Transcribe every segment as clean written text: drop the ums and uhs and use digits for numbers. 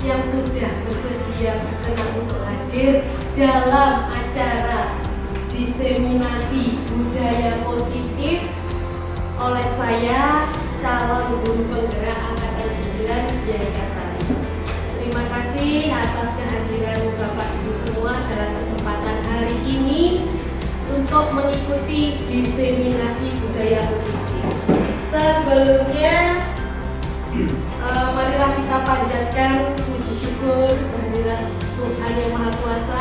yang sudah bersedia berkenan untuk hadir dalam acara diseminasi budaya positif oleh saya, calon guru penggerak angkatan 9 Dian Kasari. Terima kasih atas kehadiran Bapak Ibu semua dalam kesempatan hari ini untuk mengikuti diseminasi budaya positif. Sebelumnya, marilah kita panjatkan puji syukur kehadirat Tuhan Yang Maha Kuasa,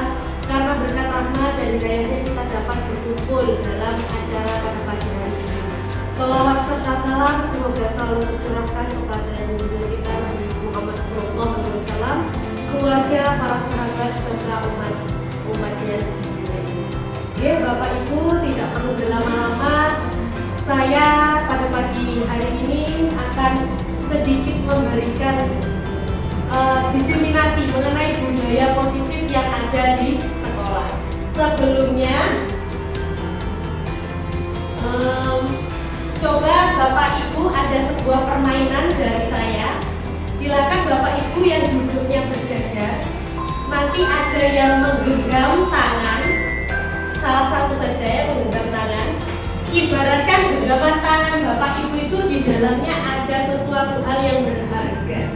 karena berkat rahmat dan hidayahnya kita dapat berkumpul dalam acara pada pagi hari ini. Sholawat serta salam semoga selalu tercurahkan kepada junjungan kita Nabi Muhammad SAW, keluarga, para sahabat serta umatnya di dunia ini. Oke, Bapak Ibu, tidak perlu berlama-lama, saya pada pagi hari ini akan sedikit memberikan diseminasi mengenai budaya positif yang ada di sekolah. Sebelumnya, coba Bapak Ibu ada sebuah permainan dari saya. Silakan Bapak Ibu yang duduknya berjajar. Nanti ada yang menggenggam tangan. Salah satu saja yang menggenggam tangan. Ibaratkan genggaman tangan Bapak Ibu itu di dalamnya ada sesuatu hal yang berharga.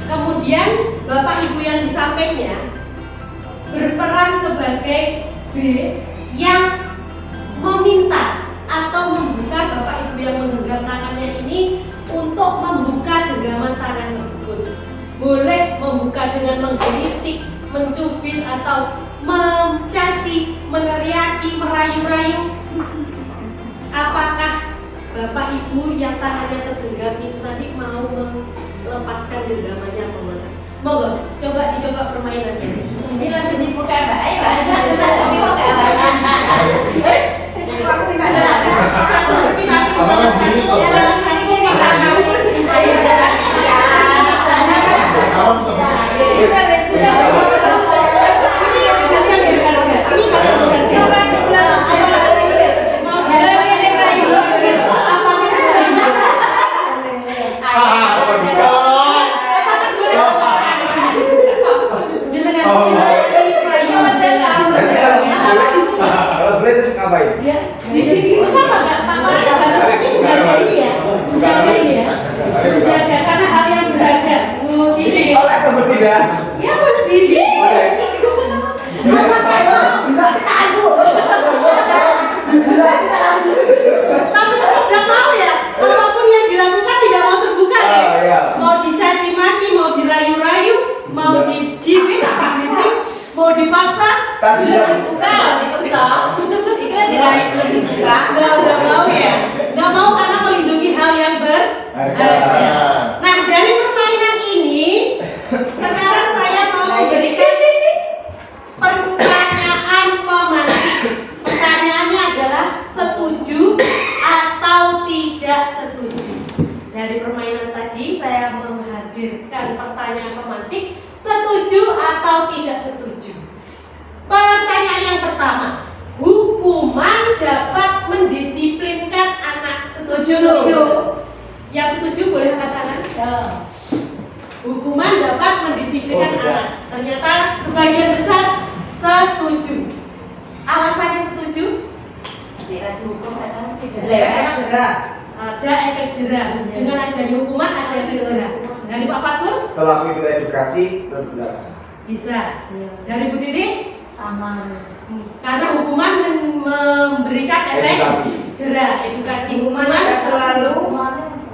Kemudian Bapak Ibu yang di sampingnya berperan sebagai B yang meminta atau membuka Bapak Ibu yang menggenggam tangannya ini untuk membuka genggaman tangan tersebut. Boleh membuka dengan menggelitik, mencubit atau mencaci, meneriaki, merayu-rayu. Apakah Bapak Ibu yang tangannya tergenggam itu tadi mau melepaskan genggamannya apa enggak? Monggo, coba dicoba permainannya. Ini langsung dibuka Mbak Ayu lah. Dibuka Satu. Menjaga karena hal yang berharga. Ini. Ya boleh diri. Tapi tetap tidak mau ya. Apapun yang dilakukan tidak mau terbuka ya. Mau dicaci maki, mau dirayu-rayu, mau dijibit, mau dipaksa. dibuka, dipaksa. Itu kan dirayu dibuka. Nggak mau ya. Nggak mau karena melindungi hal yang berharga. Nah, dari permainan ini sekarang saya mau memberikan pertanyaan pemantik. Pertanyaannya adalah setuju atau tidak setuju. Dari permainan tadi saya menghadirkan pertanyaan pemantik, setuju atau tidak setuju. Pertanyaan yang pertama, hukuman dapat mendisiplinkan anak. Setuju? Yang setuju boleh angkat tangan. Hukuman dapat mendisiplinkan anak. Ternyata sebagian besar setuju. Alasannya setuju? Tidak dihukum karena tidak Efek jerah. Ada efek jerah. Dengan adanya hukuman ada efek jerah. Dari Pak Fatur? Selaku itu edukasi tentu Bisa. Dari Bu Titi? sama. Karena hukuman memberikan efek jerah, edukasi. Hukuman tidak selalu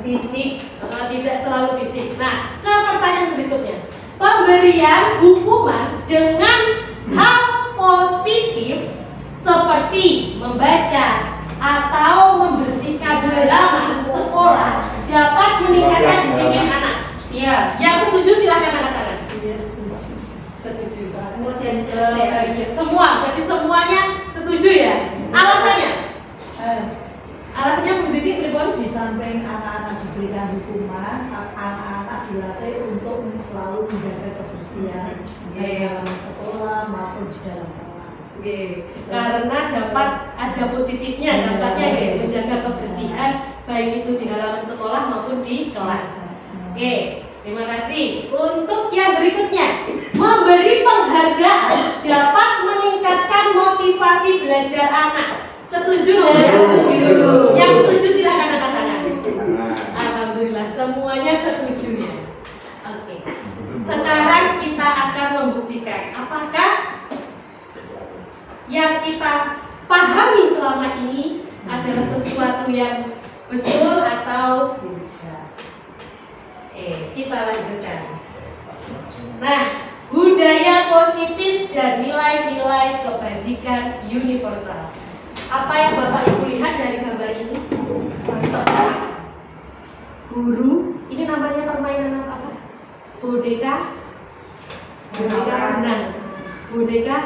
fisik, tidak selalu fisik. Nah, ke pertanyaan berikutnya. Pemberian hukuman dengan hal positif seperti membaca atau membersihkan halaman sekolah dapat meningkatkan disiplin anak. Iya. Yang setuju silahkan angkat tangan. Setuju. Kemudian selesai. Semua, berarti semuanya setuju ya? Alasannya? Alasannya Bu Titi pripun? Di samping anak-anak diberikan hukuman, anak-anak dilatih untuk selalu menjaga kebersihan baik di halaman sekolah maupun di dalam kelas. Karena dapat ada positifnya, dampaknya ya, menjaga kebersihan baik itu di halaman sekolah maupun di kelas. Terima kasih. Untuk yang berikutnya, memberi penghargaan dapat meningkatkan motivasi belajar anak. Setuju? Setuju. Yang setuju silakan angkat tangan. Nah, Alhamdulillah semuanya setuju ya. Oke. Sekarang kita akan membuktikan apakah yang kita pahami selama ini adalah sesuatu yang betul atau kita lanjutkan. Nah, budaya positif dan nilai-nilai kebajikan universal. Apa yang Bapak Ibu lihat dari gambar ini? Seorang guru, ini namanya permainan apa? Boneka benang. Boneka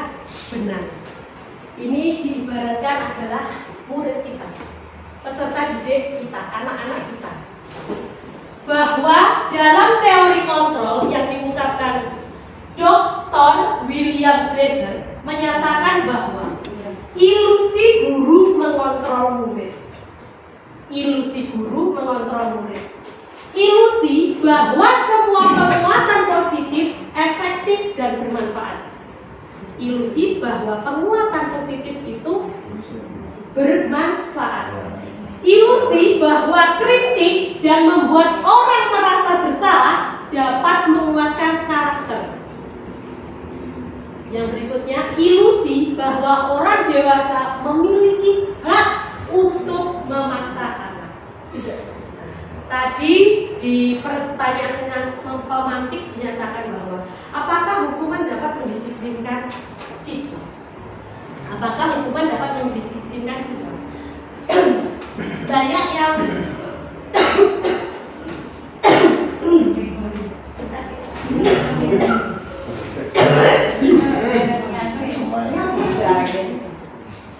benang. Ini diibaratkan adalah murid kita, peserta didik kita, anak-anak kita. Bahwa dalam teori kontrol yang diungkapkan Dr. William Glasser menyatakan bahwa ilusi guru mengontrol murid. Ilusi guru mengontrol murid. Ilusi bahwa semua penguatan positif, efektif dan bermanfaat. Ilusi bahwa penguatan positif itu bermanfaat. Ilusi bahwa kritik dan membuat orang merasa bersalah dapat menguatkan karakter. Yang berikutnya, ilusi bahwa orang dewasa memiliki hak untuk memaksa anak. Tadi di pertanyaan dengan pemantik dinyatakan bahwa apakah hukuman dapat mendisiplinkan siswa? Apakah hukuman dapat mendisiplinkan siswa? Banyak yang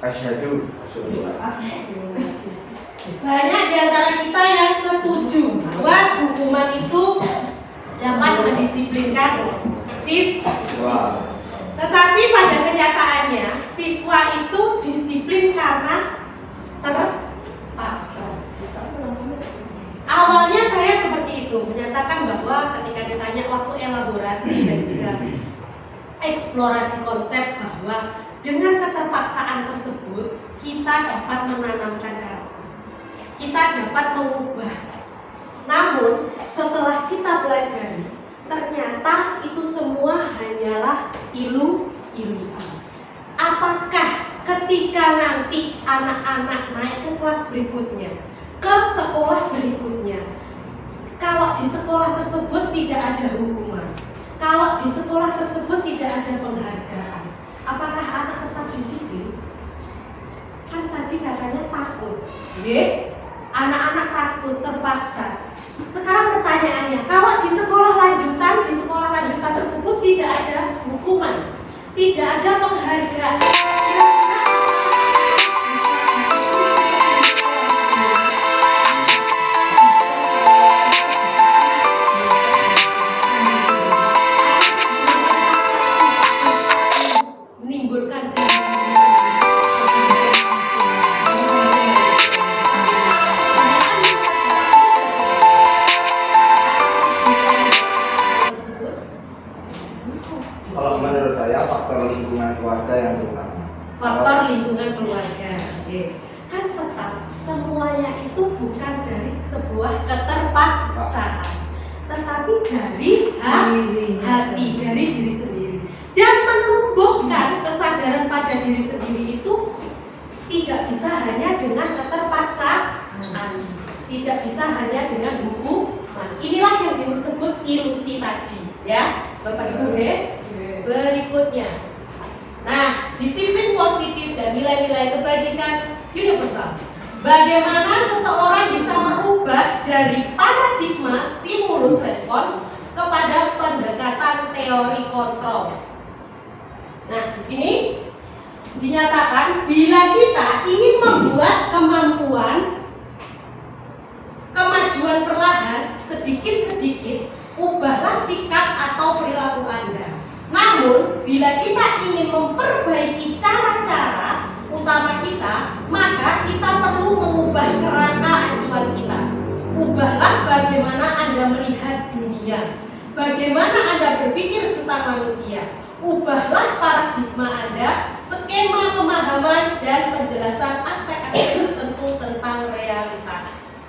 asyhadu. banyak di antara kita yang setuju bahwa hukuman itu dapat mendisiplinkan siswa. Tetapi pada kenyataannya siswa itu disiplin karena terpaksa. Awalnya saya seperti itu, menyatakan bahwa ketika ditanya waktu elaborasi dan juga eksplorasi konsep bahwa dengan keterpaksaan tersebut kita dapat menanamkan karakter, kita dapat mengubah. Namun setelah kita pelajari, ternyata itu semua hanyalah ilusi. Apakah ketika nanti anak-anak naik ke kelas berikutnya, ke sekolah berikutnya, kalau di sekolah tersebut tidak ada hukuman, kalau di sekolah tersebut tidak ada penghargaan, apakah anak tetap disiplin? Kan tadi katanya takut, anak-anak takut, terpaksa. Sekarang pertanyaannya, kalau di sekolah lanjutan tersebut tidak ada hukuman, tidak ada penghargaan, menimbulkan Kalau menurut saya faktor lingkungan keluarga yang terutama. faktor lingkungan keluarga. Kan tetap semuanya itu bukan dari sebuah keterpaksaan, tetapi dari hati, dari diri sendiri, dan menumbuhkan kesadaran pada diri sendiri itu tidak bisa hanya dengan keterpaksaan, tidak bisa hanya dengan hukuman. Inilah yang disebut ilusi tadi, ya Bapak Ibu. Berikutnya, nah, disiplin positif dan nilai-nilai kebajikan universal. Bagaimana seseorang bisa merubah dari paradigma stimulus respon kepada pendekatan teori kontrol. Nah, di sini dinyatakan bila kita ingin membuat kemajuan perlahan sedikit-sedikit, ubahlah sikap atau perilaku Anda. Namun, bila kita ingin memperbaiki cara-cara utama kita, maka kita perlu mengubah kerangka acuan kita. Ubahlah bagaimana Anda melihat dunia. dunia. Bagaimana Anda berpikir tentang manusia? Ubahlah paradigma Anda, skema pemahaman dan penjelasan aspek-aspek tertentu tentang realitas.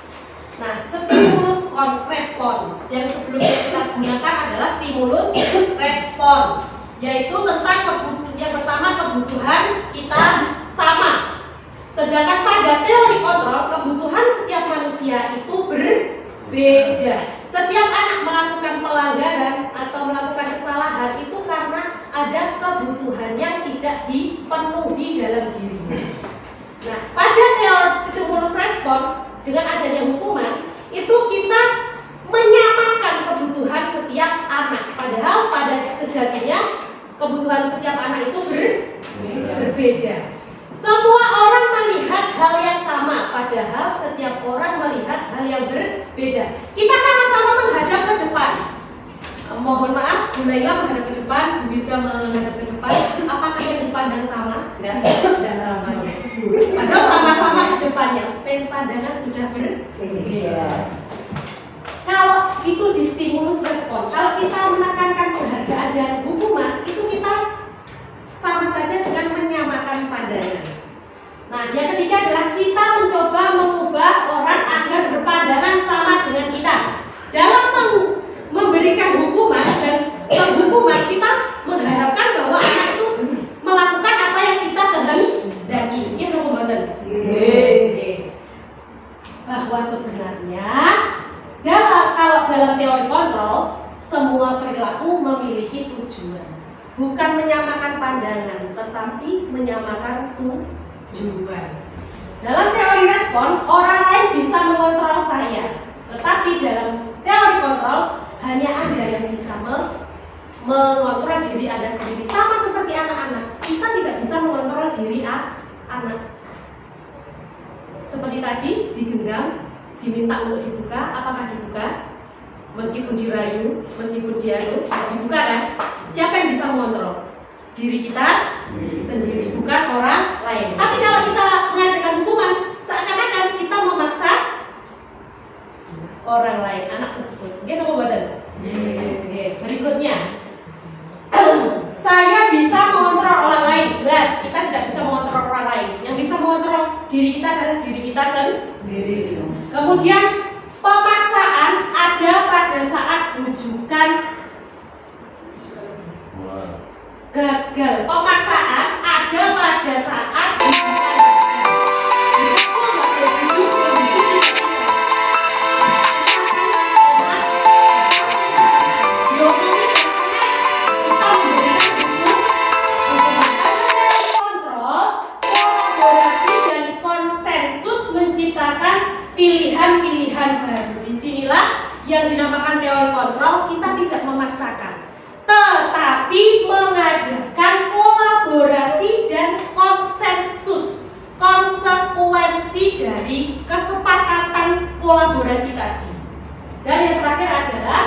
Nah, stimulus respon yang sebelumnya kita gunakan adalah stimulus respon, yaitu tentang yang pertama kebutuhan kita sama. Sedangkan pada teori kontrol, kebutuhan setiap manusia itu berbeda. Setiap anak melakukan pelanggaran atau melakukan kesalahan itu karena ada kebutuhan yang tidak dipenuhi dalam dirinya. Nah, pada teori stimulus respon dengan adanya hukuman itu kita menyamakan kebutuhan setiap anak. Padahal pada sejatinya kebutuhan setiap anak itu berbeda. Semua orang melihat hal yang sama, padahal setiap orang melihat hal yang berbeda. Kita sama-sama menghadap ke depan. Mohon maaf, Bu Laila menghadap ke depan, Bu Wirda menghadap ke depan. Apakah yang dipandang sama? Tidak sama. Padahal sama-sama di depannya, pandangan sudah berbeda. Kalau itu di stimulus respon, kalau kita menekankan penghargaan dan hukuman, itu kita sama saja dengan menyamakan pandangan. Nah, yang ketiga adalah kita mencoba mengubah orang agar berpandangan sama dengan kita. Dalam memberikan hukuman dan penghukuman, kita mengharapkan bahwa anak itu melakukan apa yang kita kehendaki. Ini pembuatan. Bahwa sebenarnya kalau dalam teori kontrol, semua perilaku memiliki tujuan. Bukan menyamakan pandangan, tetapi menyamakan tujuan. Dalam teori respon, orang lain bisa mengontrol saya, tetapi dalam teori kontrol, hanya Anda yang bisa mengontrol diri Anda sendiri. Sama seperti anak-anak, kita tidak bisa mengontrol diri anak. Seperti tadi, digenggam, diminta untuk dibuka, apakah dibuka? Meskipun dirayu, meskipun dibuka kan? Siapa yang bisa mengontrol? Diri kita sendiri, bukan orang lain. Tapi kalau kita mengadakan hukuman, seakan-akan kita memaksa orang lain, anak tersebut. Mungkin apa buatan? Berikutnya, saya bisa mengontrol orang lain. Jelas, kita tidak bisa mengontrol orang lain. Yang bisa mengontrol diri kita adalah diri kita sendiri. Kemudian, pemaksaan ada pada saat rujukan gagal. Pemaksaan ada pada saat rujukan pilihan-pilihan baru. Disinilah yang dinamakan teori kontrol. Kita tidak memaksakan, tetapi mengadakan kolaborasi dan konsensus, konsekuensi dari kesepakatan kolaborasi tadi. Dan yang terakhir adalah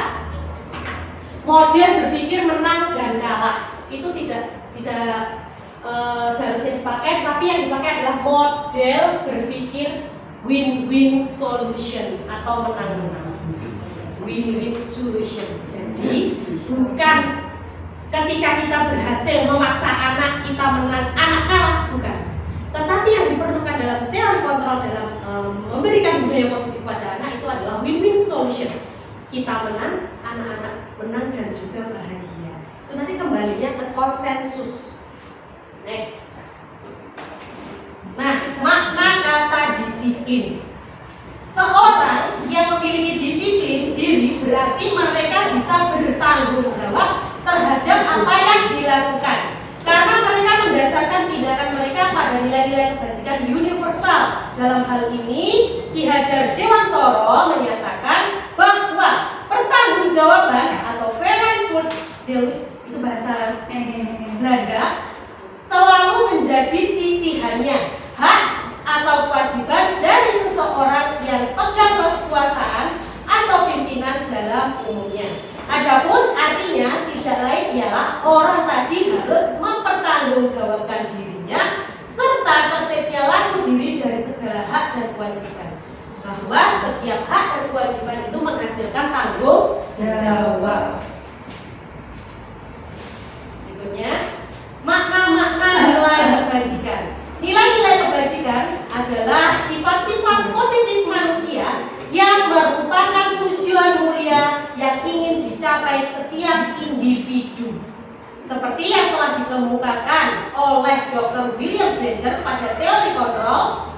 model berpikir menang dan kalah. Itu tidak seharusnya dipakai, tapi yang dipakai adalah model berpikir win-win solution atau menang-menang. Win-win solution. Jadi bukan ketika kita berhasil memaksa anak kita menang, anak kalah, bukan. Tetapi yang diperlukan dalam teori kontrol dalam memberikan budaya positif pada anak itu adalah win-win solution. Kita menang, anak-anak menang dan juga bahagia. Itu nanti kembalinya ke konsensus. Next. Nah, makna kata disiplin. Seorang yang memiliki disiplin diri berarti mereka bisa bertanggung jawab terhadap apa yang dilakukan. Karena mereka mendasarkan tindakan mereka pada nilai-nilai kebajikan universal. Dalam hal ini, Ki Hajar Dewantoro menyatakan bahwa pertanggungjawaban atau verantwoordelijkheid, itu bahasa Belanda, selalu menjadi sisihannya hak atau kewajiban dari seseorang yang pegang kekuasaan atau pimpinan dalam umumnya. Adapun artinya tidak lain ialah orang tadi harus mempertanggungjawabkan dirinya serta tertibnya laku diri dari segala hak dan kewajiban. Bahwa setiap hak dan kewajiban itu menghasilkan tanggung Jawab. Berikutnya, makna-makna nilai kebajikan. Nilai-nilai kebajikan adalah sifat-sifat positif manusia yang merupakan tujuan mulia yang ingin dicapai setiap individu. Seperti yang telah dikemukakan oleh Dr. William Glasser pada teori kontrol,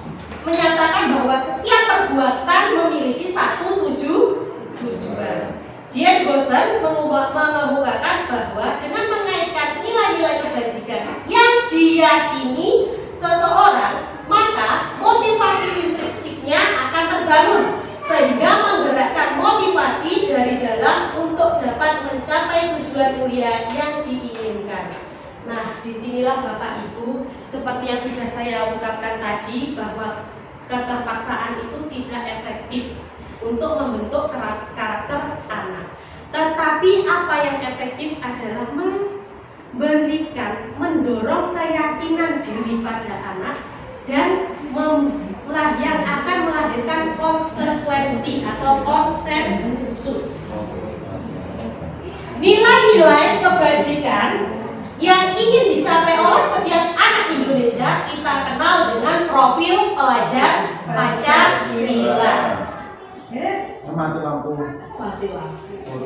menyatakan bahwa setiap perbuatan memiliki satu tujuan. Dian Goosen mengemukakan bahwa dengan mengaitkan nilai-nilai kebajikan yang diyakini seseorang, maka motivasi intrinsiknya akan terbangun sehingga menggerakkan motivasi dari dalam untuk dapat mencapai tujuan mulia yang diinginkan. Nah, disinilah Bapak Ibu, seperti yang sudah saya ungkapkan tadi, bahwa keterpaksaan itu tidak efektif untuk membentuk karakter anak. Tetapi apa yang efektif adalah memberikan, mendorong keyakinan diri pada anak dan yang akan melahirkan konsekuensi atau konsensus. Nilai-nilai kebajikan yang ingin dicapai oleh setiap anak Indonesia kita kenal dengan profil pelajar Pancasila. Mati lampu.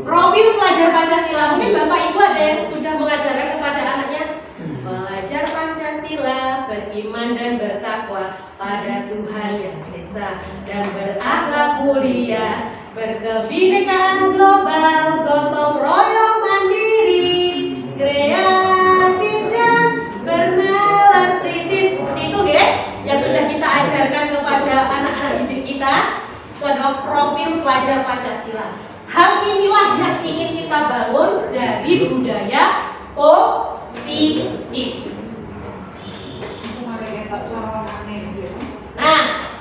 Profil pelajar Pancasila, mungkin Bapak Ibu ada yang sudah mengajarkan kepada anaknya. Belajar Pancasila, beriman dan bertakwa pada Tuhan Yang Esa dan berakhlak mulia, berkebinekaan global, gotong royong mandiri, kreatif dan bernalar kritis. Itu ya, yang sudah kita ajarkan kepada anak-anak didik kita. Itu adalah profil pelajar Pancasila. Hal inilah yang ingin kita bangun dari budaya positif. Nah,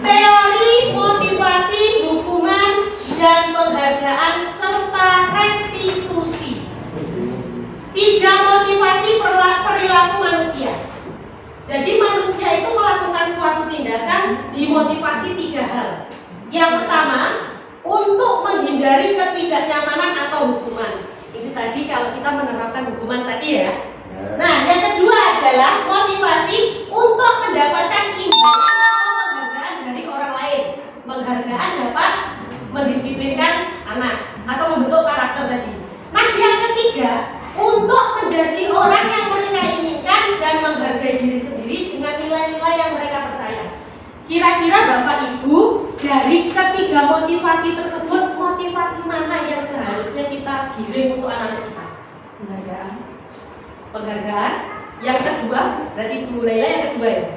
teori motivasi, hukuman, dan penghargaan serta restitusi. 3 motivasi perilaku manusia. Jadi manusia itu melakukan suatu tindakan dimotivasi 3 hal. Yang pertama, untuk menghindari ketidaknyamanan atau hukuman. Ini tadi kalau kita menerapkan hukuman tadi ya. Nah, yang kedua adalah motivasi untuk mendapatkan imbalan atau penghargaan dari orang lain. Penghargaan dapat mendisiplinkan anak atau membentuk karakter tadi. Nah, yang ketiga, untuk menjadi orang yang mereka inginkan dan menghargai diri sendiri dengan nilai-nilai yang mereka percaya. Kira-kira Bapak Ibu, dari ketiga motivasi tersebut, motivasi mana yang seharusnya kita giring untuk anak-anak kita? Penghargaan. Yang kedua, berarti Bu Laila yang kedua ya?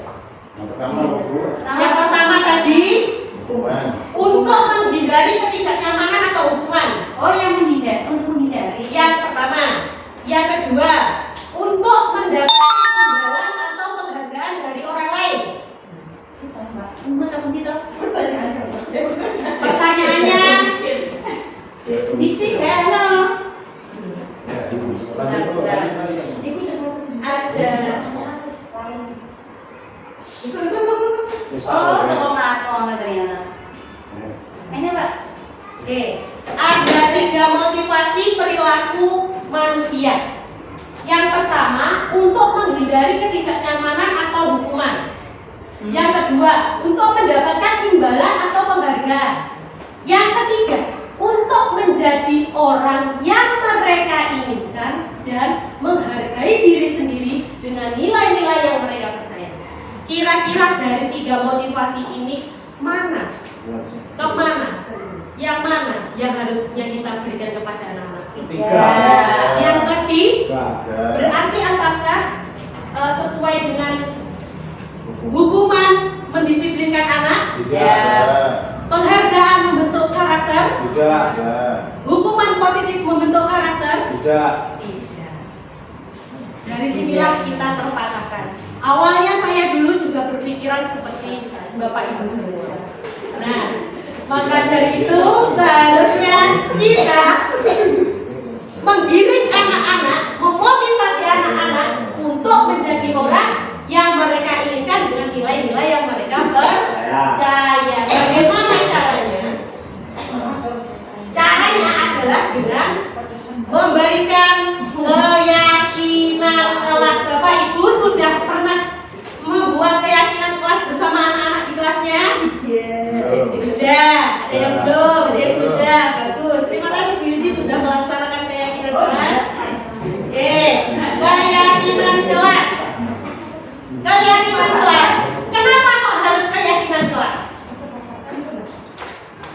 Yang pertama tadi, hukuman. Untuk menghindari ketidaknyamanan atau hukuman. Oh, yang untuk menghindari. Yang pertama. Yang kedua, untuk mendapatkan imbalan atau penghargaan dari orang lain. Pertanyaannya di sini kan? Sudah. Ibu ada. Oh, ternyata. Ini Pak. Oke, ada 3 motivasi perilaku manusia. Yang pertama, untuk menghindari ketidaknyamanan atau hukuman. Yang kedua, untuk mendapatkan imbalan atau penghargaan. Yang ketiga, untuk menjadi orang yang mereka inginkan dan menghargai diri sendiri dengan nilai-nilai yang mereka percaya. Kira-kira dari 3 motivasi ini mana? Kemana? Yang mana yang harusnya kita berikan kepada anak-anak? 3. Yang ketiga, berarti apakah sesuai dengan hukuman mendisiplinkan anak? Penghargaan membentuk karakter? Hukuman positif membentuk karakter? Tidak. Dari sinilah kita terpatahkan. Awalnya saya dulu juga berpikiran seperti Bapak Ibu semua. Nah, maka dari itu seharusnya kita menggiring anak-anak, memotivasi anak-anak untuk menjadi orang yang mereka inginkan dengan nilai-nilai yang mereka percaya. Bagaimana caranya? Caranya adalah memberikan keyakinan kelas. Bapak Ibu sudah pernah membuat keyakinan kelas bersama anak-anak di kelasnya? Sudah. Ada yang belum? Ada yang sudah. Bagus. Terima kasih Bu Yusi sudah melaksanakan keyakinan kelas. Keyakinan kelas. Keyakinan kelas. Kenapa kok harus keyakinan kelas?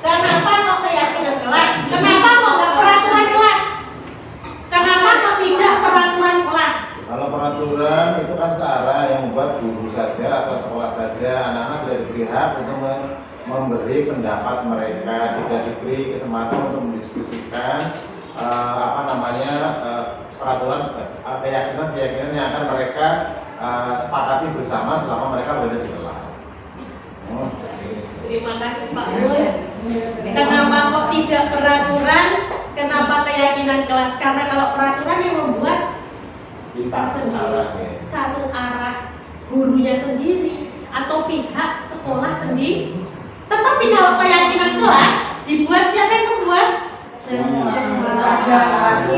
Kenapa kok keyakinan kelas? Kenapa kok nggak peraturan kelas? Kenapa kok tidak peraturan kelas? Kalau peraturan itu kan searah yang membuat guru saja atau sekolah saja, anak-anak tidak diberi hak untuk memberi pendapat mereka, tidak diberi kesempatan untuk mendiskusikan peraturan keyakinan yang akan mereka sepakati bersama selama mereka berada di kelas. Terima kasih Pak Mus. Kenapa kok tidak peraturan? Kenapa keyakinan kelas? Karena kalau peraturan yang membuat kita sendiri, satu arah, gurunya sendiri atau pihak sekolah sendiri. Tetapi kalau keyakinan kelas dibuat, siapa yang membuat? Semua warga kelas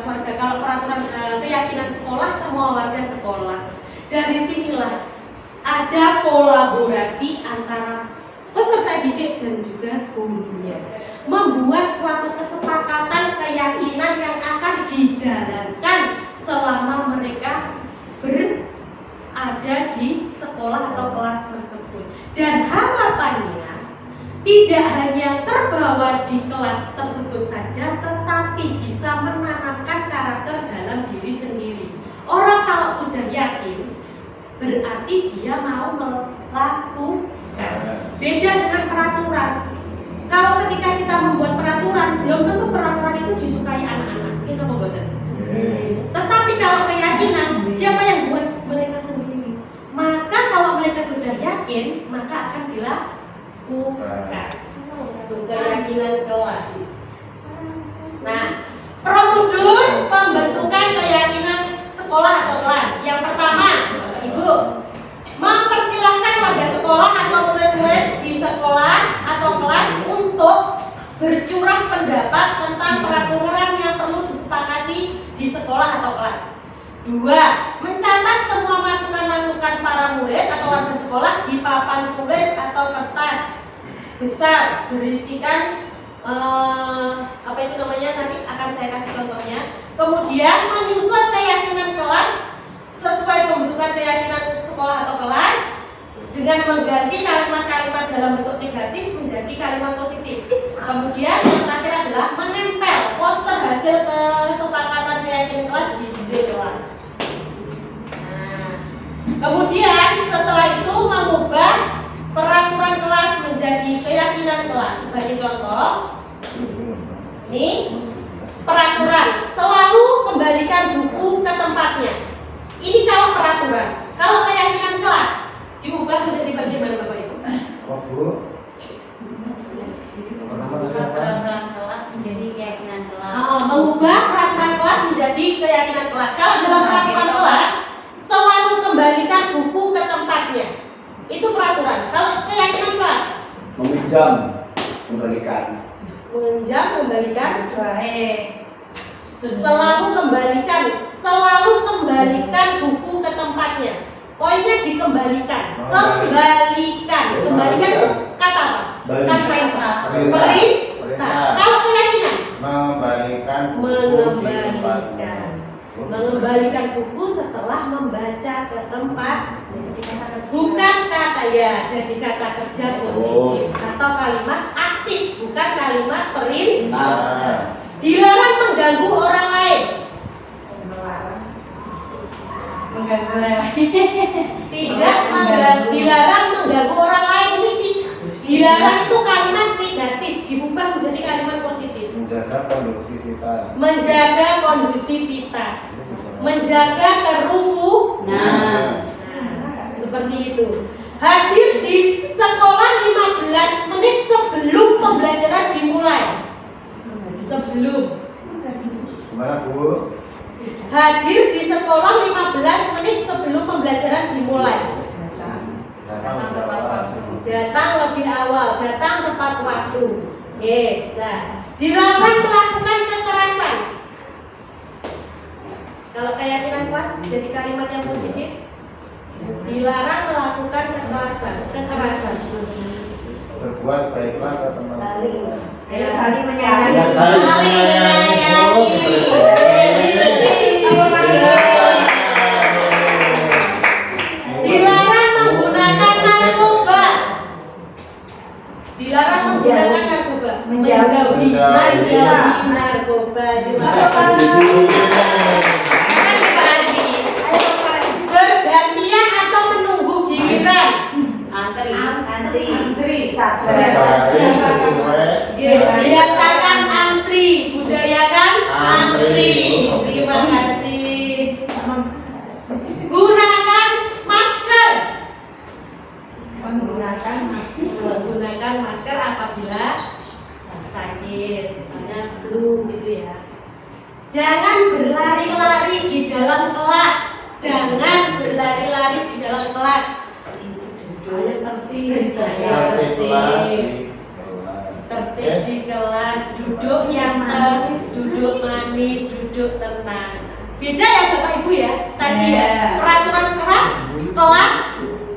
warga. Kalau peraturan keyakinan sekolah, semua warga sekolah. Dari sinilah ada kolaborasi antara peserta didik dan juga gurunya, membuat suatu kesepakatan keyakinan yang akan dijalankan selama mereka berada di sekolah atau kelas tersebut. Dan harapannya tidak hanya terbawa di kelas tersebut saja, tetapi bisa menanamkan karakter dalam diri sendiri. Orang kalau sudah yakin, berarti dia mau melakukan. Beda dengan peraturan. Kalau ketika kita membuat peraturan, belum tentu peraturan itu disukai anak-anak. Kita membuatnya. Tetapi kalau keyakinan, siapa yang buat? Mereka sendiri. Maka kalau mereka sudah yakin, maka akan dilakukan. Keyakinan kelas. Nah, prosedur pembentukan keyakinan sekolah atau kelas. Yang pertama, Bapak Ibu, mempersilahkan warga sekolah atau murid-murid di sekolah atau kelas untuk bercurah pendapat tentang peraturan yang perlu disepakati di sekolah atau kelas. 2. Mencatat semua masukan-masukan para murid atau warga sekolah di papan tulis atau kertas besar berisikan nanti akan saya kasih contohnya. Kemudian menyusun keyakinan kelas sesuai pembentukan keyakinan sekolah atau kelas dengan mengganti kalimat-kalimat dalam bentuk negatif menjadi kalimat positif. Kemudian yang terakhir adalah menempel poster hasil kesepakatan keyakinan kelas di dinding kelas. Nah, kemudian setelah itu mengubah peraturan kelas menjadi keyakinan kelas. Sebagai contoh, ini peraturan selalu kembalikan buku ke tempatnya. Ini kalau peraturan. Kalau keyakinan kelas diubah menjadi bagaimana Bapak Ibu? Peraturan kelas menjadi keyakinan kelas. Mengubah peraturan kelas menjadi keyakinan kelas. Kalau dalam peraturan kelas selalu kembalikan buku ke tempatnya. Itu peraturan. Kalau keyakinan kelas Meminjam, kembalikan. meminjam, kembalikan. Baik. Selalu kembalikan buku ke tempatnya. Poinnya dikembalikan. Kembalikan itu kata apa? Kalimat. Perintah. Kalau keyakinan mengembalikan buku setelah membaca ke tempat. Bukan kata ya, jadi kata kerja positif atau kalimat aktif, bukan kalimat perintah. Dilarang mengganggu orang lain. Mengganggu orang lain. Dilarang mengganggu orang lain. Dilarang itu kalimat negatif, diubah menjadi kalimat positif. Menjaga kondusivitas. Menjaga kerukunan. Seperti itu. Hadir di sekolah 15 menit sebelum pembelajaran dimulai. Gimana Bu? Hadir di sekolah 15 menit sebelum pembelajaran dimulai. Datang lebih awal, datang tepat waktu. Bisa. Dilarang melakukan kekerasan. Kalau keyakinan kelas jadi kalimat yang positif. Dilarang melakukan kekerasan. Berbuat baiklah ke teman. Saling. Ya, Saling Ya, menyayangi. saling menyayangi. Dilarang menggunakan narkoba. Dilarang menggunakan narkoba. Menjauhi. Menjauhi narkoba. Dilarang. Bergantian atau menunggu giliran. Antri. Sabar. Berbaris sesuai. Biasakan antri, budayakan antri. Antri. Terima kasih. Gunakan masker. Menggunakan masker apabila sakit, misalnya flu gitu ya. Jangan berlari-lari di dalam kelas. Jangan berlari-lari di dalam kelas. Tertib di kelas, duduk yang duduk manis, duduk tenang. Beda ya Bapak Ibu ya. Tadi ya peraturan kelas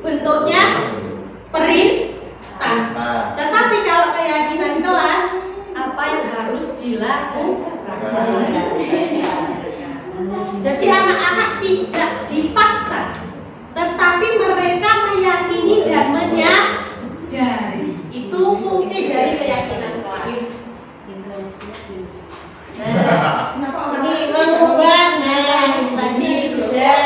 bentuknya perintah. Tetapi kalau keyakinan kelas, apa yang harus dilakukan? Jadi anak-anak tidak dipaksa, tetapi mereka meyakini dan menyadari. Itu fungsi dari keyakinan kelas. Ini mengubah, nah ini tadi sudah.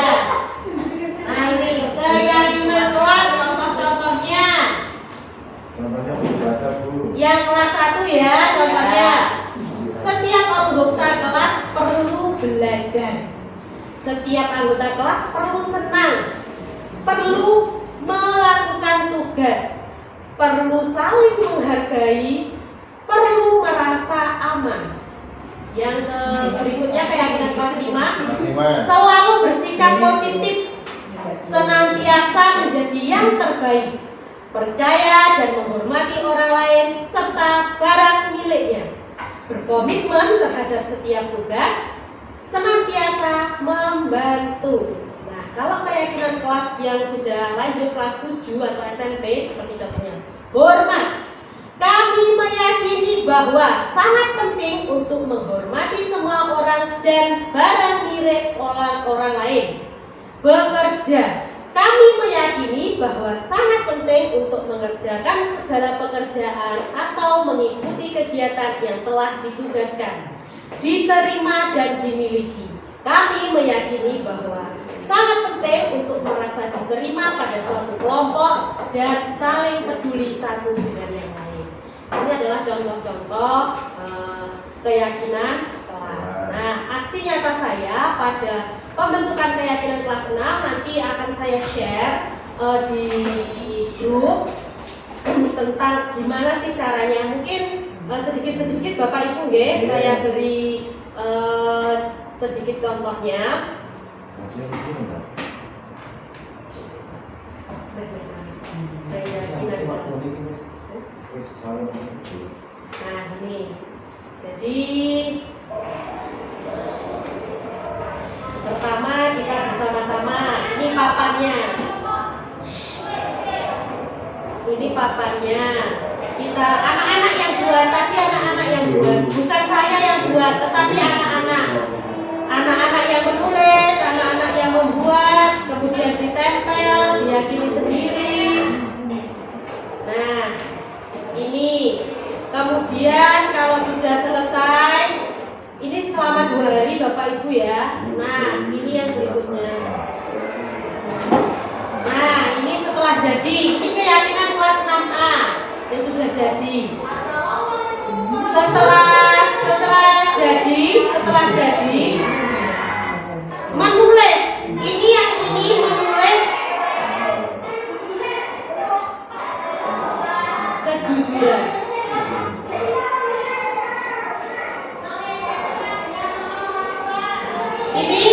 Nah ini keyakinan kelas, contoh-contohnya. Contohnya baca dulu. Yang kelas 1 ya, contohnya. Setiap anggota kelas perlu belajar. Setiap anggota kelas perlu senang. Perlu melakukan tugas. Perlu saling menghargai. Perlu merasa aman. Yang berikutnya keyakinan kelas 5. Selalu bersikap positif. Senantiasa menjadi yang terbaik. Percaya dan menghormati orang lain serta barang miliknya. Berkomitmen terhadap setiap tugas, senantiasa membantu. Nah, kalau keyakinan kelas yang sudah lanjut kelas 7 atau SMP seperti contohnya, hormat. Kami meyakini bahwa sangat penting untuk menghormati semua orang dan barang milik orang lain. Bekerja. Kami meyakini bahwa sangat penting untuk mengerjakan segala pekerjaan atau mengikuti kegiatan yang telah ditugaskan, diterima dan dimiliki. Kami meyakini bahwa sangat penting untuk merasa diterima pada suatu kelompok dan saling peduli satu dengan yang lain. Ini adalah contoh-contoh keyakinan kelas. Nah, aksi nyata saya pada pembentukan keyakinan kelas 6 nanti akan saya share di grup tentang gimana sih caranya. Mungkin sedikit-sedikit Bapak Ibu nggih, saya beri sedikit contohnya. Keyakinan kelas. Nah ini, jadi pertama kita bersama-sama, ini papannya. Ini papannya. Kita anak-anak yang buat, tadi anak-anak yang buat, bukan saya yang buat, tetapi anak-anak. Anak-anak yang menulis, anak-anak yang membuat, kemudian ditempel, diyakini sendiri. Nah, ini kemudian kalau sudah selesai, ini selama 2 hari Bapak Ibu ya. Nah, ini yang berikutnya. Nah, ini setelah jadi, ini keyakinan kelas 6A yang sudah jadi. Setelah jadi menulis. Ini yang ini menulis kejujuran. Ini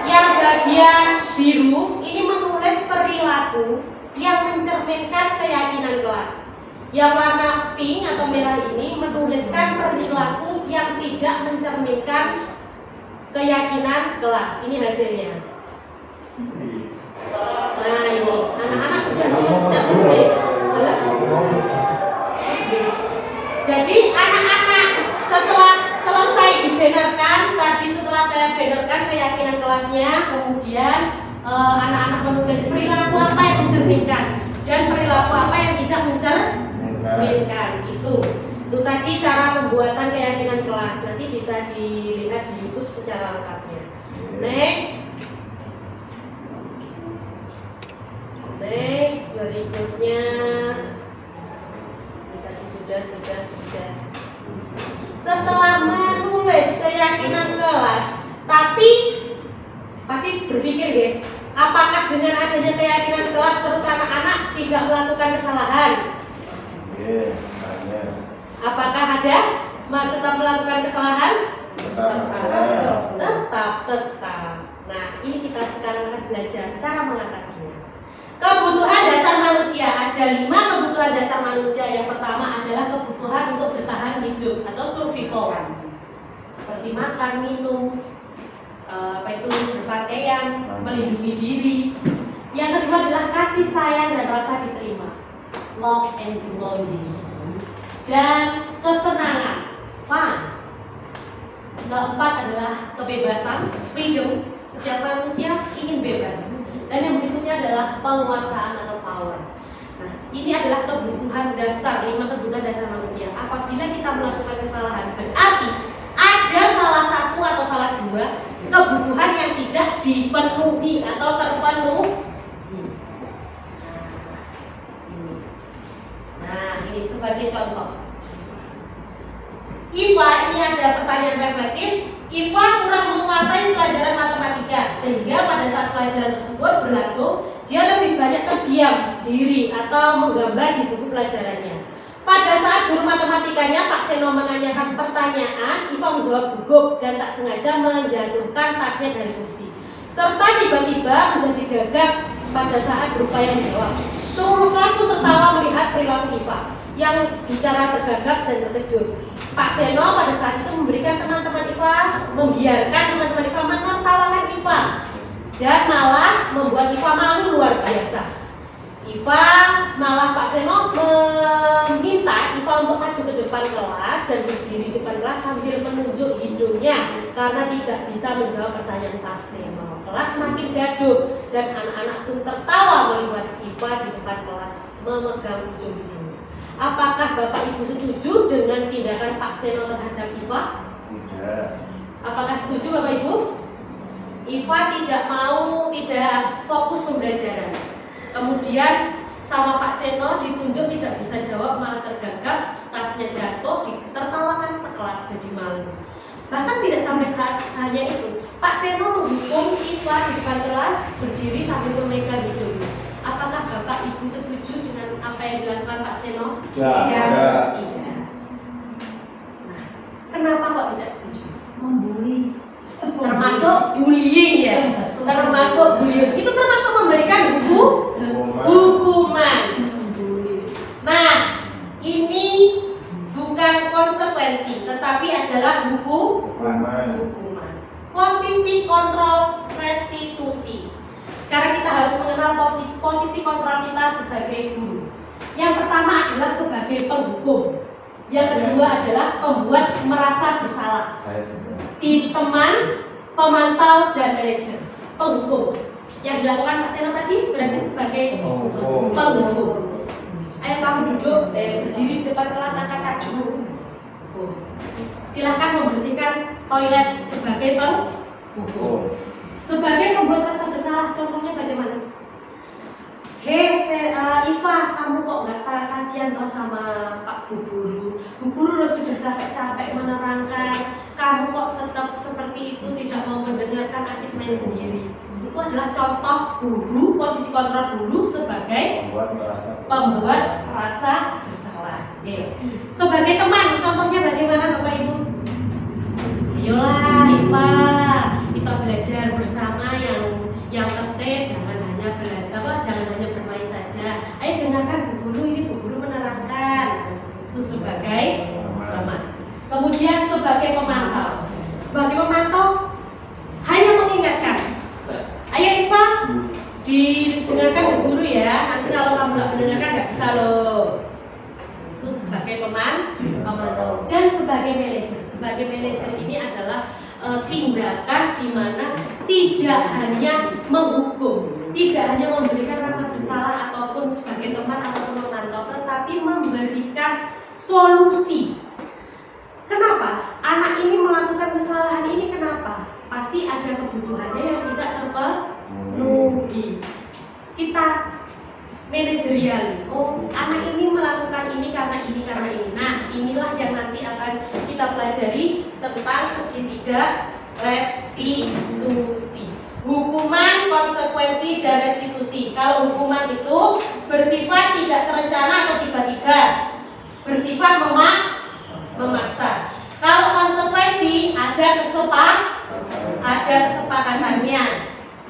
yang bagian biru, ini menulis perilaku yang mencerminkan keyakinan kelas. Yang warna pink atau merah ini menuliskan perilaku yang tidak mencerminkan keyakinan kelas. Ini hasilnya. Nah ini, anak-anak sudah tulis. Jadi anak-anak setelah selesai dibannerkan, tadi setelah saya bannerkan keyakinan kelasnya, kemudian anak-anak menulis perilaku apa yang mencerminkan dan perilaku apa yang tidak mencerminkan. Itu tadi cara pembuatan keyakinan kelas. Nanti bisa dilihat di YouTube secara lengkapnya. Next, berikutnya. Tadi sudah. Setelah menulis keyakinan kelas, tapi pasti berpikir deh, apakah dengan adanya keyakinan kelas terus anak-anak tidak melakukan kesalahan? Apakah ada tetap melakukan kesalahan? Tetap. Nah, ini kita sekarang akan belajar cara mengatasinya. Kebutuhan dasar manusia, ada 5 kebutuhan dasar manusia. Yang pertama adalah kebutuhan untuk bertahan hidup atau survival, seperti makan, minum, berpakaian, melindungi diri. Yang kedua adalah kasih sayang dan rasa diterima, love and belonging, dan kesenangan, fun. Keempat adalah kebebasan, freedom. Setiap manusia ingin bebas. Dan yang berikutnya adalah penguasaan atau power. Nah, ini adalah kebutuhan dasar, 5 kebutuhan dasar manusia. Apabila kita melakukan kesalahan, berarti ada salah satu atau salah 2 kebutuhan yang tidak dipenuhi atau terpenuhi. Nah, ini sebagai contoh. Iva, ini ada pertanyaan reflektif. Iva kurang menguasai pelajaran matematika, sehingga pada saat pelajaran tersebut berlangsung, dia lebih banyak terdiam diri atau menggambar di buku pelajarannya. Pada saat guru matematikanya Pak Seno menanyakan pertanyaan, Iva menjawab gugup dan tak sengaja menjatuhkan tasnya dari kursi, serta tiba-tiba menjadi gagap pada saat berupaya menjawab. Seluruh kelas pun tertawa melihat perilaku Iva yang bicara tergagap dan terkejut. Pak Seno pada saat itu memberikan teman-teman Iva, membiarkan teman-teman Iva menertawakan Iva, dan malah membuat Iva malu luar biasa. Iva malah Pak Seno meminta Iva untuk maju ke depan kelas dan berdiri di depan kelas sambil menunjuk hidungnya karena tidak bisa menjawab pertanyaan Pak Seno. Kelas makin gaduh dan anak-anak pun tertawa melihat Iva di depan kelas memegang ujung hidungnya. Apakah Bapak Ibu setuju dengan tindakan Pak Seno terhadap Iva? Tidak. Apakah setuju Bapak Ibu? Iva tidak fokus pembelajaran. Kemudian sama Pak Seno ditunjuk tidak bisa jawab, malah tergagap, tasnya jatuh, ditertawakan sekelas jadi malu. Bahkan tidak sampai hanya itu, Pak Seno menghukum Iva di depan kelas berdiri sambil memegang hidungnya. Apakah Bapak Ibu setuju dengan apa yang dilakukan Pak Seno? Iya. Iya. Nah, kenapa kok tidak setuju? Membuli. Termasuk bullying ya, termasuk bullying. Itu termasuk memberikan hukuman. Nah, ini bukan konsekuensi, tetapi adalah hukuman. Posisi kontrol restitusi. Sekarang kita harus mengenal posisi kontrol kita sebagai guru. Yang pertama adalah sebagai penghukum. Yang kedua adalah pembuat merasa bersalah. Tim teman, pemantau, dan manajer. Penghukum. Yang dilakukan Pak Seno tadi berarti sebagai penghukum. Ayo kamu duduk, berdiri di depan kelas, angkat kakimu. Silahkan membersihkan toilet sebagai penghukum. Sebagai pembuat rasa bersalah, contohnya bagaimana? Hei, Iva, kamu kok nggak kasihan toh sama Pak Bu Guru? Bu Guru sudah capek-capek menerangkan, kamu kok tetap seperti itu, tidak mau mendengarkan, asik main sendiri. Itu adalah contoh guru, posisi kontrol guru sebagai pembuat rasa bersalah. Sebagai teman, contohnya bagaimana Bapak Ibu? Ayolah Iva, kita belajar bersama yang tertib, jangan hanya bermain saja. Ayo dengarkan Bu Guru, ini Bu Guru menerangkan. Itu sebagai teman. Kemudian sebagai pemantau. Sebagai pemantau hanya mengingatkan. Ayo Iva, didengarkan Bu Guru ya. Nanti kalau kamu nggak mendengarkan nggak bisa loh. Itu sebagai pemantau dan sebagai manajer. Sebagai manajer ini adalah tindakan di mana tidak hanya menghukum, tidak hanya memberikan rasa bersalah ataupun sebagai teman ataupun memantau, tetapi memberikan solusi. Kenapa anak ini melakukan kesalahan ini? Kenapa? Pasti ada kebutuhannya yang tidak terpenuhi. Kita manajerial, oh anak ini melakukan ini karena ini karena ini. Nah inilah yang nanti akan kita pelajari tentang segitiga restitusi, hukuman, konsekuensi, dan restitusi. Kalau hukuman itu bersifat tidak terencana atau tiba-tiba, bersifat memaksa. Kalau konsekuensi ada kesepakatannya.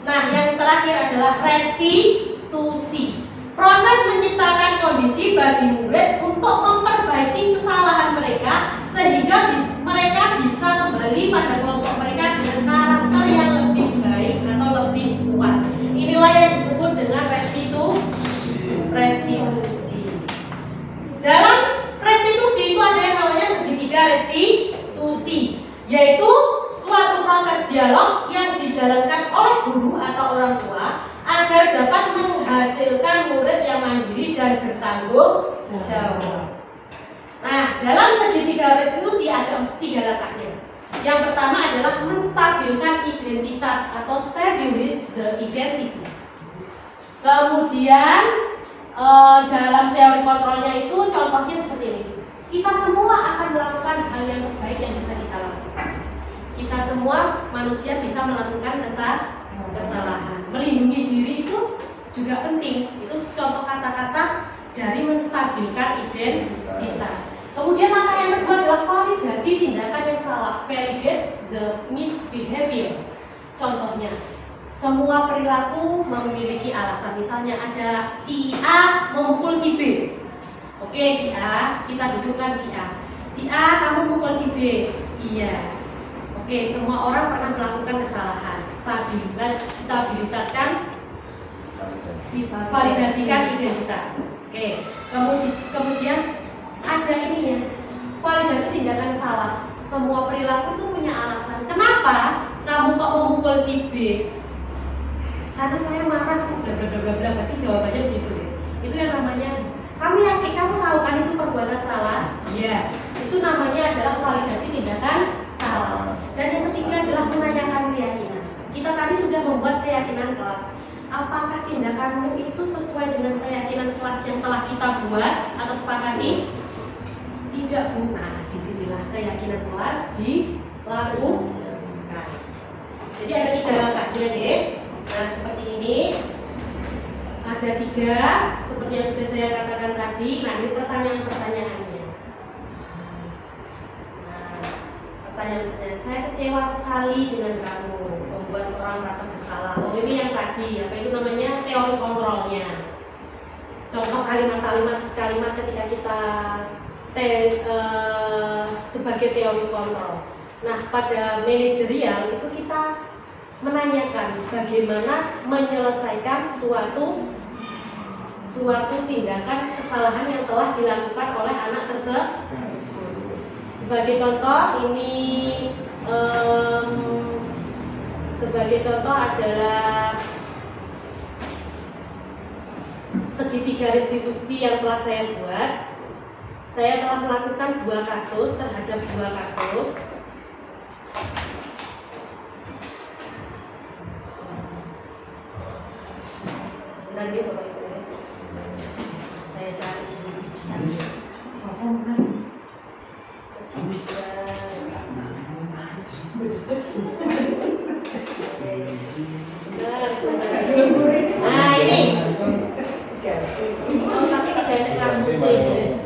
Nah yang terakhir adalah restitusi. Proses menciptakan kondisi bagi murid untuk memperbaiki kesalahan mereka sehingga mereka bisa kembali pada kelompok mereka dengan karakter yang lebih baik atau lebih kuat. Inilah yang disebut dengan restitusi. Dalam restitusi itu ada yang namanya segitiga restitusi, yaitu suatu proses dialog yang dijalankan oleh guru atau orang tua agar dapat menghasilkan murid yang mandiri dan bertanggung jawab. Nah, dalam segitiga restitusi ada 3 langkahnya. Yang pertama adalah menstabilkan identitas atau stabilize the identity. Kemudian dalam teori kontrolnya itu contohnya seperti ini. Kita semua akan melakukan hal yang terbaik yang bisa kita lakukan. Kita semua manusia bisa melakukan kesalahan. Melindungi diri itu juga penting. Itu contoh kata-kata dari menstabilkan identitas. Kemudian langkah yang kedua adalah validasi tindakan yang salah, validate the misbehavior. Contohnya, semua perilaku memiliki alasan. Misalnya ada si A memukul si B. Oke, si A, kita dudukkan si A. Si A, kamu mukul si B. Iya. Oke, semua orang pernah melakukan kesalahan. Stabilitas kan? Validasikan identitas. Oke, kemudian ada ini ya, validasi tindakan salah. Semua perilaku itu punya alasan. Kenapa kamu kok memukul si B? Sana saya marah kok, bla bla bla bla, pasti jawabannya begitu deh. Itu yang namanya, kamu yakin, kamu tahu kan itu perbuatan salah? Iya. Itu namanya adalah validasi tindakan salah. Dan yang ketiga adalah menanyakan keyakinan. Kita tadi sudah membuat keyakinan kelas. Apakah tindakanmu itu sesuai dengan keyakinan kelas yang telah kita buat atau sepakati? Tidak, Bu. Nah, disinilah keyakinan kelas dilakukan. Jadi ada 3 langkahnya deh. Nah, seperti ini. Ada 3, seperti yang sudah saya katakan tadi. Nah, ini pertanyaan-pertanyaannya. Pertanyaannya, saya kecewa sekali dengan kamu, membuat orang merasa bersalah. Oh, ini yang tadi, apa itu namanya, teori kontrolnya. Contoh kalimat ketika kita sebagai teori kontrol. Nah, pada manajerial itu kita menanyakan bagaimana menyelesaikan suatu tindakan kesalahan yang telah dilakukan oleh anak tersebut. Sebagai contoh ini adalah segitiga restitusi yang telah saya buat. Saya telah melakukan 2 kasus terhadap 2 kasus. Sebentar ya Bapak Ibu. Saya cari nah ini. Oh, tapi tidak ada kasusnya.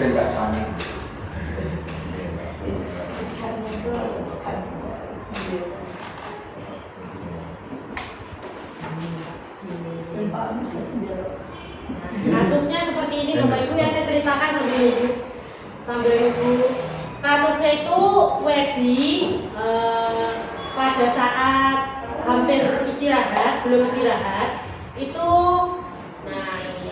absen Kak Swani. Kasusnya seperti ini Bapak Ibu yang saya ceritakan sambil nunggu. Kasusnya itu Webi pada saat hampir istirahat, belum istirahat itu, nah ini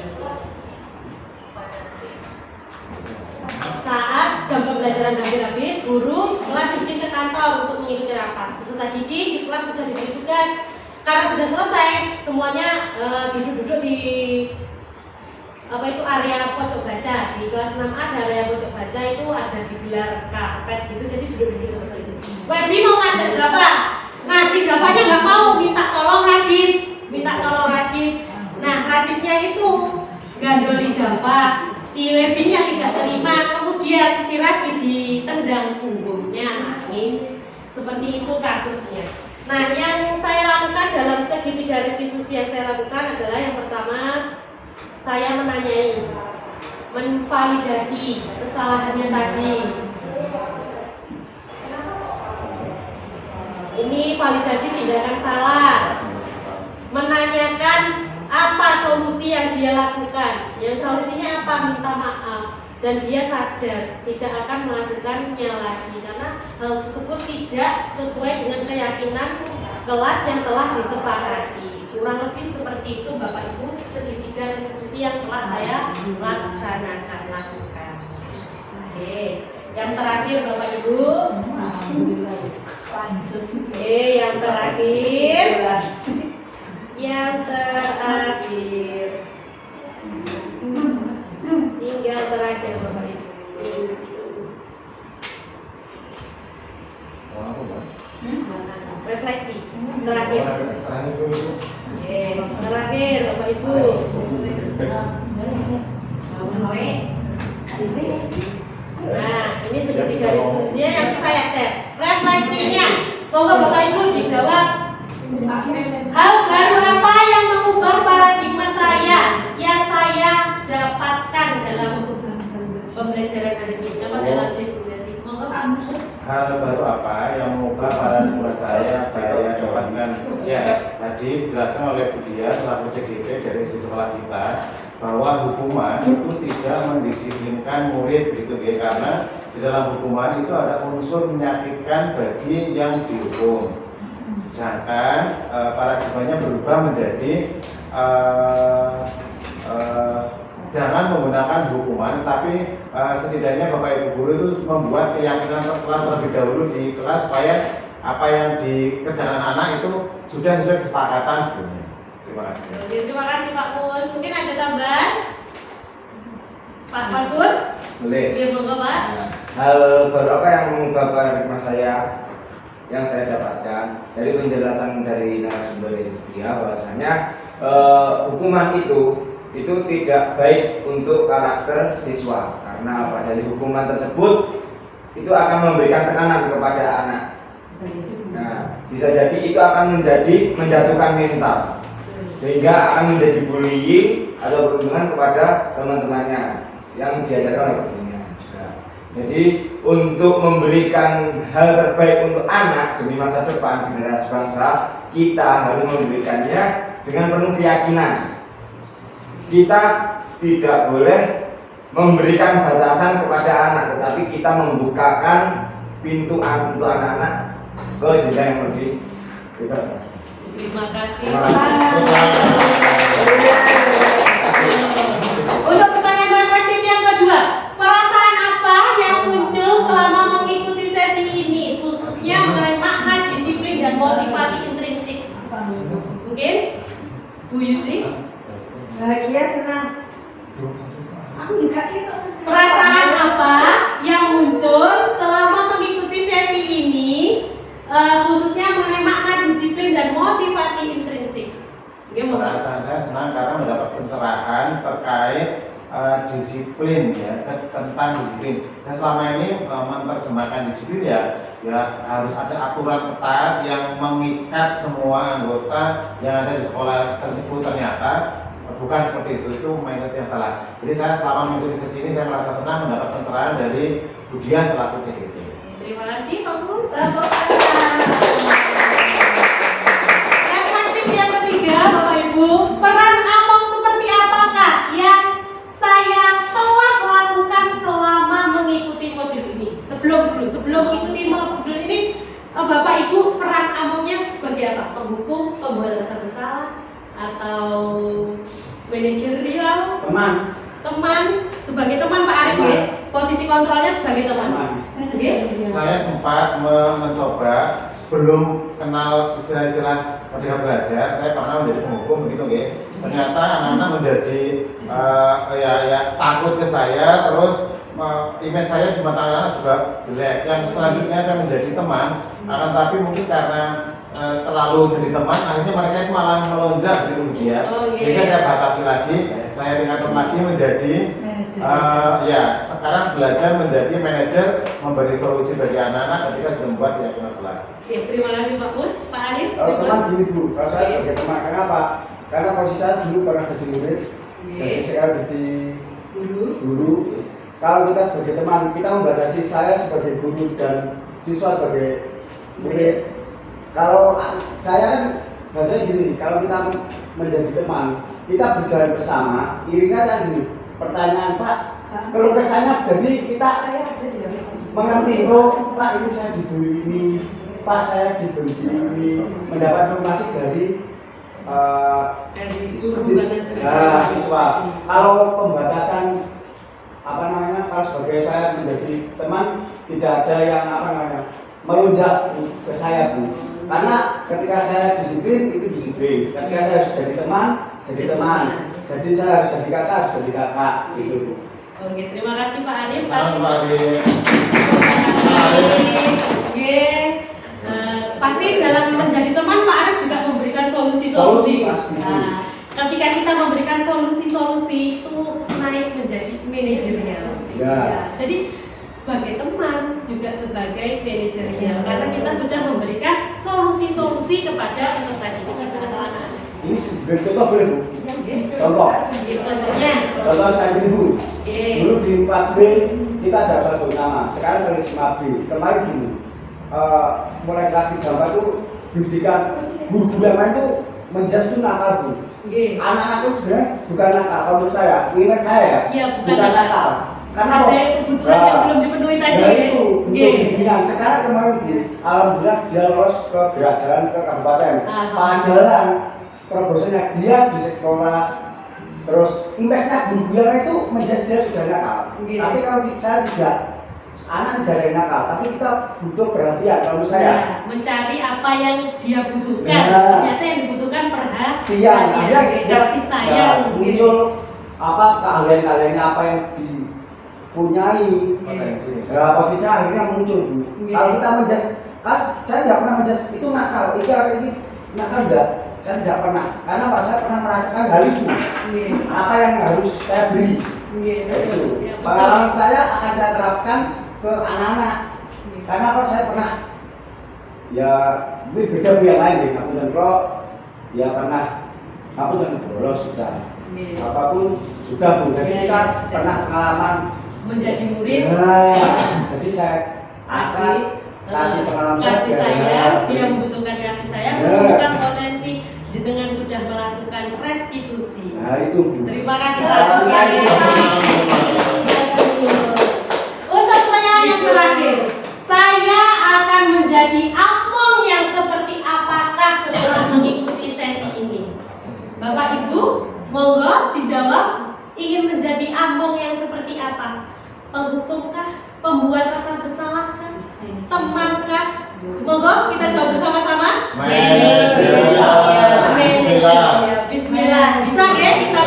saat jam pembelajaran hampir habis, guru kelas izin ke kantor untuk mengikuti rapat. Peserta didik di kelas sudah diberi tugas. Karena sudah selesai, semuanya duduk-duduk di area pojok baca. Di kelas 6A ada area pojok baca, itu ada digelar karpet gitu, jadi duduk-duduk seperti itu. Webi mau ngajak Dava, nah si Davanya nggak mau, minta tolong Radit. Nah Raditnya itu gandoli Dava, si Webinya tidak terima, kemudian si Radit ditendang punggungnya, nangis. Seperti itu kasusnya. Nah, yang saya lakukan dalam segitiga restitusi yang saya lakukan adalah yang pertama, saya menanyai, menvalidasi kesalahannya tadi. Ini validasi tindakan salah. Menanyakan apa solusi yang dia lakukan. Yang solusinya apa? Minta maaf. Dan dia sadar tidak akan melakukannya lagi karena hal tersebut tidak sesuai dengan keyakinan kelas yang telah disepakati. Kurang lebih seperti itu Bapak Ibu segitiga restitusi yang telah saya lakukan. Oke, yang terakhir Bapak Ibu. Yang terakhir. Tinggal terakhir Bapak Ibu. Refleksi terakhir. Terakhir Bapak Ibu. Nah, ini segitiga restitusinya yang saya share. Refleksinya, monggo Bapak Ibu dijawab. Hal baru apa yang mengubah paradigma saya yang saya dapatkan dalam pembelajaran hari ini? Apa dalam diskusi? Monggo Pak. Hal baru apa yang mengubah paradigma saya dapatkan? Ya, tadi dijelaskan oleh Bu Dia selaku CGP dari sisi sekolah kita bahwa hukuman itu tidak mendisiplinkan murid gitu ya, karena di dalam hukuman itu ada unsur menyakitkan bagi yang dihukum. Sedangkan paradigmanya berubah menjadi jangan menggunakan hukuman, tapi setidaknya Bapak Ibu guru itu membuat keyakinan kelas terlebih dahulu di kelas supaya apa yang dikerjakan anak itu sudah sesuai kesepakatan sebelumnya. Terima kasih. Terima kasih Pak Mus. Mungkin ada tambahan? Pak Fatur? Boleh. Iya, monggo Pak. Hal baru apa yang mengubah paradigma saya yang saya dapatkan dari penjelasan dari narasumber itu dia bahwasanya hukuman itu tidak baik untuk karakter siswa karena apa, dari hukuman tersebut itu akan memberikan tekanan kepada anak. Nah, bisa jadi itu akan menjatuhkan mental sehingga akan menjadi bullying atau perundungan kepada teman-temannya yang diajarkan oleh gurunya. Jadi untuk memberikan hal terbaik untuk anak demi masa depan generasi bangsa, kita harus memberikannya dengan penuh keyakinan. Kita tidak boleh memberikan batasan kepada anak, tetapi kita membukakan pintu untuk anak-anak ke jenjang yang lebih bebas. Terima kasih. Terima kasih. Untuk pertanyaan reflektif yang kedua, perasaan apa yang muncul selama mengikuti sesi ini, khususnya mengenai makna disiplin dan motivasi intrinsik? Mungkin Bu Yusi? Bahagia, senang. Aku juga gitu. Perasaan apa yang muncul selama mengikuti sesi ini, khususnya mengenai makna disiplin dan motivasi intrinsik? Perasaan saya senang karena mendapat pencerahan terkait disiplin ya, tentang disiplin. Saya selama ini menerjemahkan disiplin ya harus ada aturan ketat yang mengikat semua anggota yang ada di sekolah tersebut. Ternyata bukan seperti itu mindset yang salah. Jadi saya selama mengikuti sesi ini saya merasa senang mendapat pencerahan dari Budian selaku CGT. Terima kasih Pak Gus. Tepuk Efektif yang ketiga, Bapak Ibu, peran among seperti apakah yang saya telah lakukan selama mengikuti modul ini? Sebelum mengikuti modul ini, Bapak Ibu peran amongnya sebagai apa? Penghukum, pembuat rasa bersalah, atau manajerial? Teman, sebagai teman Pak Arif ya. Posisi kontrolnya sebagai teman. Oke. Saya sempat mencoba sebelum kenal istilah-istilah Merdeka Belajar, saya pernah menjadi penghukum begitu ya. Ternyata anak-anak menjadi takut ke saya, terus image saya di mata anak-anak juga jelek. Yang selanjutnya saya menjadi teman, akan tapi mungkin karena terlalu jadi teman, akhirnya mereka itu malah melonjak gitu dia. Sehingga saya batasi lagi, saya tingkatkan lagi menjadi sekarang belajar menjadi manajer, memberi solusi bagi anak-anak ketika sudah membuat keyakinan kelak. Oke, terima kasih Pak Mus. Pak Arif. Kalau teman gini Bu, kalau saya sebagai teman, kenapa? Karena posisi saya dulu pernah jadi murid, jadi sekarang jadi guru. Kalau kita sebagai teman, kita membatasi saya sebagai guru dan siswa sebagai murid. Kalau saya kan bahasanya gini, kalau kita menjadi teman, kita berjalan bersama, iringnya kan gini, pertanyaan Pak, kalau kesannya jadi kita mengerti, oh Pak ini saya dibully ini, Pak saya dibenci ini, mendapat informasi dari siswa. Kalau pembatasan kalau sebagai saya menjadi teman, tidak ada yang melunjak ke saya Bu. Karena ketika saya disiplin itu disiplin, ketika saya harus jadi teman, jadi teman. Jadi saya harus jadi kakak, harus jadi kakak gitu Bu. Oke, terima kasih Pak Arif. Pasti dalam menjadi teman Pak Arif juga memberikan solusi-solusi. Nah, ketika kita memberikan solusi-solusi itu naik menjadi manajerial. Ya. Jadi sebagai teman juga sebagai manajerial karena kita sudah memberikan solusi-solusi kepada peserta didik atau anak-anak. Ini contoh boleh Bu? Contoh. Contoh saya gini Bu. Dulu di 4B kita ada satu nama, sekarang dari 5B. Kemarin gini, mulai kelas 3 itu pendidikan guru-guru yang lain itu menjas itu nakal Bu. Anak-anak itu sebenarnya bukan nakal, kalau menurut saya, ingat saya ya, bukan nakal. Karena ada kebutuhan yang belum dipenuhi tadi. Dari itu, bimbingan sekarang kemarin alhamdulillah dia lolos ke gerak jalan ke kabupaten. Padahal terobosannya dia di sekolah, terus image-nya guru-guru itu menjadi sudah nakal. Tapi kalau saya tidak, anak tidak ada yang nakal, tapi kita butuh perhatian kalau saya. Mencari apa yang dia butuhkan. Ternyata yang dibutuhkan perhatian, kasih sayang. Muncul keahlian-keahliannya apa yang dipunyai. Potensi akhirnya muncul Bu. Kalau kita menjas, saya tidak pernah menjas itu nakal. Ini nakal enggak? Saya tidak pernah. Karena saya pernah merasakan hal itu. Apa yang harus saya beri. Itu. Pengalaman saya akan saya terapkan ke anak-anak. Karena saya pernah ini beda yang lain nih. Aku dan Bro pernah aku dan bolos sudah. Apapun sudah Bu. Jadi kita pernah pengalaman menjadi murid. Jadi saya kasih pengalaman kasih sayang, dia membutuhkan kasih sayang, membutuhkan potensi dengan sudah melakukan restitusi. Nah itu Bu. Terima kasih Pak. Untuk pertanyaan yang terakhir, saya akan menjadi among yang seperti apakah setelah mengikuti sesi ini? Bapak Ibu, monggo dijawab. Ingin menjadi among yang seperti apa? Penghukumkah? Pembuat rasa bersalahkah? Temankah? Monggo kita jawab bersama-sama. Bismillah. Bisa ya kita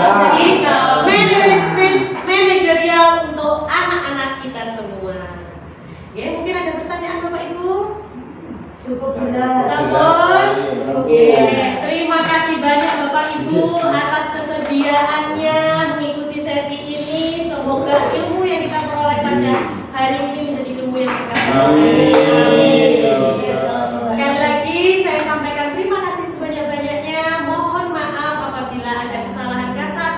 menjadi manajerial untuk anak-anak kita semua. Ya, mungkin ada pertanyaan Bapak Ibu? Cukup jelas. Terima kasih banyak Bapak Ibu atas kesediaannya mengikuti sesi ini. Semoga ilmu yang kita peroleh pada hari ini menjadi ilmu yang berkah. Sekali lagi saya sampaikan terima kasih sebanyak-banyaknya. Mohon maaf apabila ada kesalahan kata,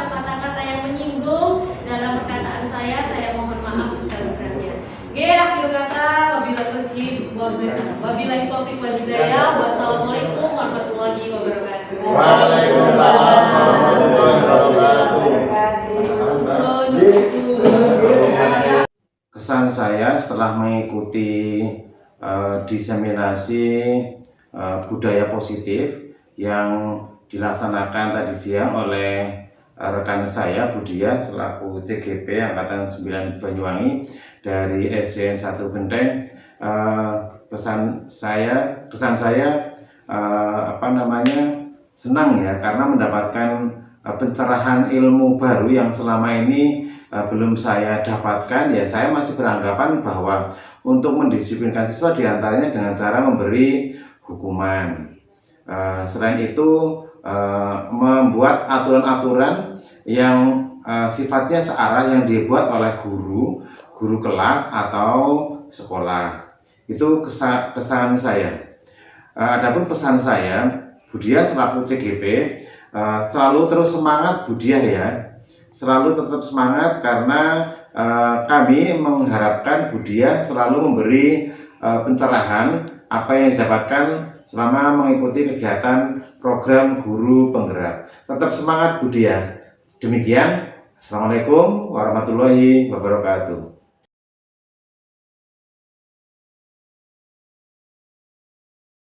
Wabillahi taufiq wal hidayah. Wassalamualaikum warahmatullahi wabarakatuh. Waalaikumsalam warahmatullahi wabarakatuh. Kesan saya setelah mengikuti diseminasi budaya positif yang dilaksanakan tadi siang oleh rekan saya Budia selaku CGP Angkatan 9 Banyuwangi dari SDN 1 Genteng. Kesan saya senang ya, karena mendapatkan pencerahan ilmu baru yang selama ini belum saya dapatkan. Ya, saya masih beranggapan bahwa untuk mendisiplinkan siswa diantaranya dengan cara memberi hukuman. Selain itu membuat aturan-aturan yang sifatnya searah yang dibuat oleh guru kelas atau sekolah. Itu kesan saya. Adapun pesan saya, Budia selaku CGP selalu terus semangat Budia ya, selalu tetap semangat, karena kami mengharapkan Budia selalu memberi pencerahan apa yang didapatkan selama mengikuti kegiatan program guru penggerak. Tetap semangat Budia. Demikian, Assalamualaikum warahmatullahi wabarakatuh.